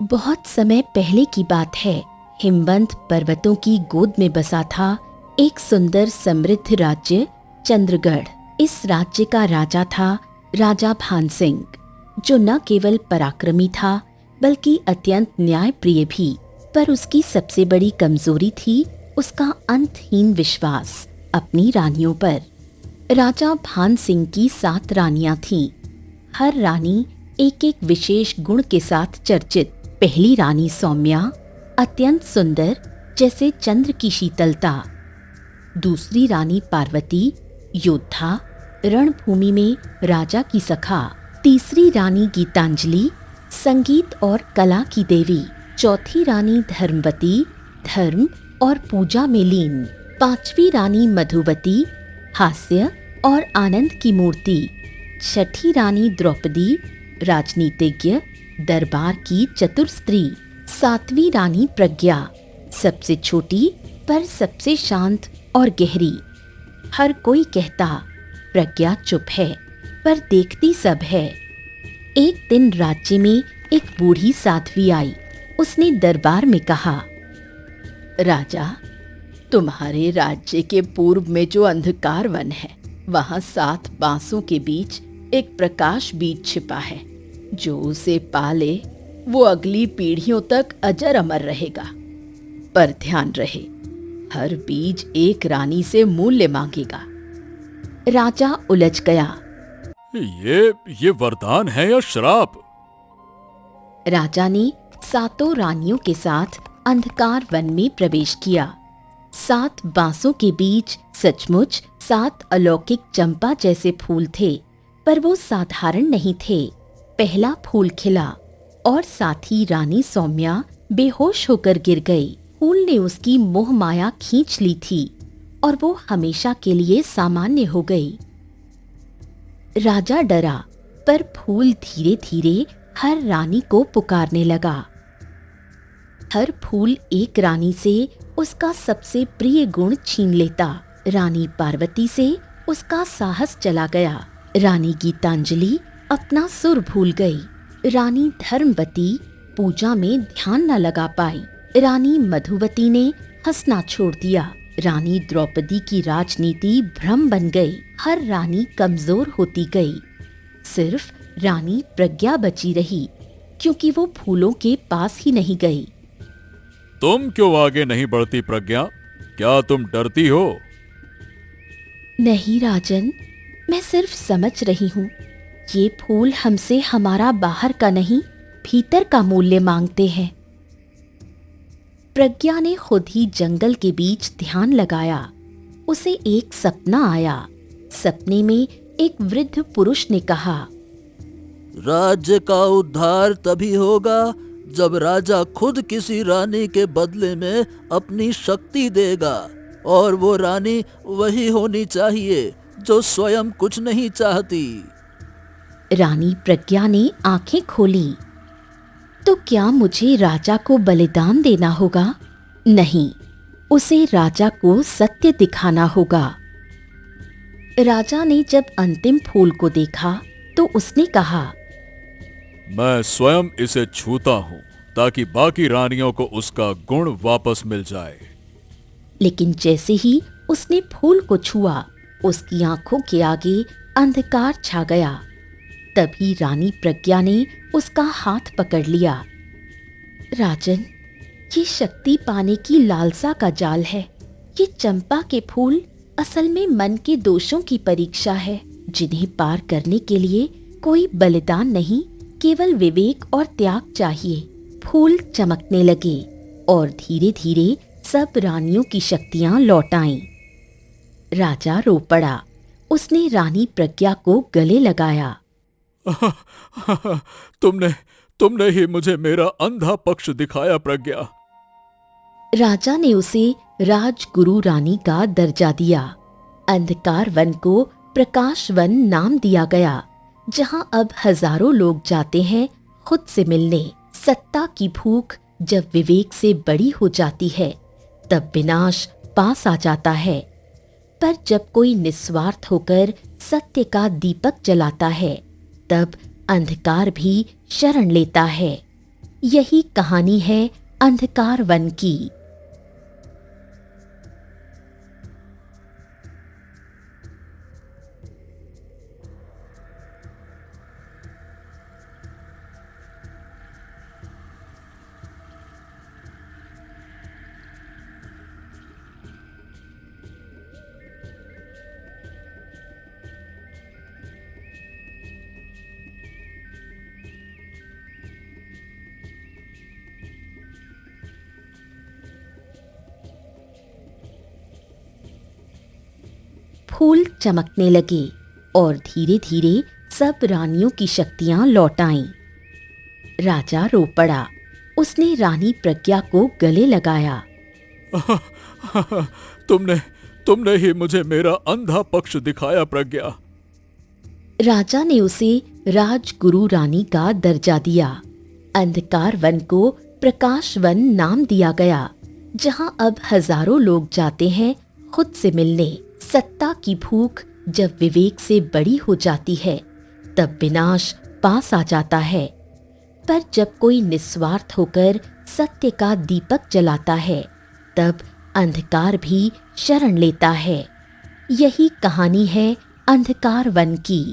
बहुत समय पहले की बात है। हिमवंत पर्वतों की गोद में बसा था एक सुंदर समृद्ध राज्य चंद्रगढ़। इस राज्य का राजा था राजा भान सिंह, जो न केवल पराक्रमी था बल्कि अत्यंत न्यायप्रिय भी। पर उसकी सबसे बड़ी कमजोरी थी उसका अंतहीन विश्वास अपनी रानियों पर। राजा भान सिंह की 7 रानियां थीं। हर रानी एक एक विशेष गुण के साथ चर्चित। पहली रानी सौम्या, अत्यंत सुंदर जैसे चंद्र की शीतलता। दूसरी रानी पार्वती, योद्धा, रणभूमि में राजा की सखा। तीसरी रानी गीतांजलि, संगीत और कला की देवी। चौथी रानी धर्मवती, धर्म और पूजा में लीन। 5वीं रानी मधुवती, हास्य और आनंद की मूर्ति। 6ठी रानी द्रौपदी, राजनीतिज्ञ, दरबार की चतुर स्त्री। 7वीं रानी प्रज्ञा, सबसे छोटी पर सबसे शांत और गहरी। हर कोई कहता प्रज्ञा चुप है पर देखती सब है। एक दिन राज्य में एक बूढ़ी साध्वी आई। उसने दरबार में कहा, राजा, तुम्हारे राज्य के पूर्व में जो अंधकार वन है, वहां 7 बांसों के बीच एक प्रकाश बीज छिपा है। जो उसे पाले वो अगली पीढ़ियों तक अजर अमर रहेगा। पर ध्यान रहे, हर बीज एक रानी से मूल्य मांगेगा। राजा उलझ गया। ये वरदान है या श्राप? राजा ने 7 रानियों के साथ अंधकार वन में प्रवेश किया। 7 बांसों के बीच सचमुच 7 अलौकिक चंपा जैसे फूल थे, पर वो साधारण नहीं थे। पहला फूल खिला और साथ ही रानी सौम्या बेहोश होकर गिर गई। फूल ने उसकी मोह माया खींच ली थी और वो हमेशा के लिए सामान्य हो गई। राजा डरा, पर फूल धीरे धीरे हर रानी को पुकारने लगा। हर फूल एक रानी से उसका सबसे प्रिय गुण छीन लेता। रानी पार्वती से उसका साहस चला गया। रानी गीतांजलि अपना सुर भूल गई। रानी धर्मवती पूजा में ध्यान न लगा पाई। रानी मधुवती ने हंसना छोड़ दिया। रानी द्रौपदी की राजनीति भ्रम बन गई। हर रानी कमजोर होती गई। सिर्फ रानी प्रज्ञा बची रही, क्योंकि वो फूलों के पास ही नहीं गई। तुम क्यों आगे नहीं बढ़ती प्रज्ञा? क्या तुम डरती हो? नहीं राजन, मैं सिर्फ समझ रही हूँ। ये फूल हमसे हमारा बाहर का नहीं, भीतर का मूल्य मांगते हैं। प्रज्ञा ने खुद ही जंगल के बीच ध्यान लगाया। उसे एक सपना आया। सपने में एक वृद्ध पुरुष ने कहा, राज्य का उद्धार तभी होगा जब राजा खुद किसी रानी के बदले में अपनी शक्ति देगा, और वो रानी वही होनी चाहिए जो स्वयं कुछ नहीं चाहती। रानी प्रज्ञा ने आंखें खोली। तो क्या मुझे राजा को बलिदान देना होगा? नहीं, उसे राजा को सत्य दिखाना होगा। राजा ने जब अंतिम फूल को देखा तो उसने कहा, मैं स्वयं इसे छूता हूँ ताकि बाकी रानियों को उसका गुण वापस मिल जाए। लेकिन जैसे ही उसने फूल को छुआ, उसकी आंखों के आगे अंधकार छा गया। तभी रानी प्रज्ञा ने उसका हाथ पकड़ लिया। राजन, ये शक्ति पाने की लालसा का जाल है। ये चंपा के फूल असल में मन के दोषों की परीक्षा है, जिन्हें पार करने के लिए कोई बलिदान नहीं, केवल विवेक और त्याग चाहिए। फूल चमकने लगे और धीरे धीरे सब रानियों की शक्तियां लौट आईं। राजा रो पड़ा। उसने रानी प्रज्ञा को गले लगाया। तुमने ही मुझे मेरा अंधा पक्ष दिखाया प्रज्ञा। राजा ने उसे राजगुरु रानी का दर्जा दिया। अंधकार वन को प्रकाश वन नाम दिया गया, जहां अब हजारों लोग जाते हैं खुद से मिलने। सत्ता की भूख जब विवेक से बड़ी हो जाती है, तब विनाश पास आ जाता है। पर जब कोई निस्वार्थ होकर सत्य का दीपक जलाता है, तब अंधकार भी शरण लेता है। यही कहानी है अंधकार वन की। फूल चमकने लगे और धीरे धीरे सब रानियों की शक्तियां लौट आईं। राजा रो पड़ा। उसने रानी प्रज्ञा को गले लगाया। तुमने ही मुझे मेरा अंधा पक्ष दिखाया प्रज्ञा। राजा ने उसे राजगुरु रानी का दर्जा दिया। अंधकार वन को प्रकाश वन नाम दिया गया, जहां अब हजारों लोग जाते हैं खुद से मिलने। सत्ता की भूख जब विवेक से बड़ी हो जाती है तब विनाश पास आ जाता है, पर जब कोई निस्वार्थ होकर सत्य का दीपक जलाता है तब अंधकार भी शरण लेता है। यही कहानी है अंधकार वन की।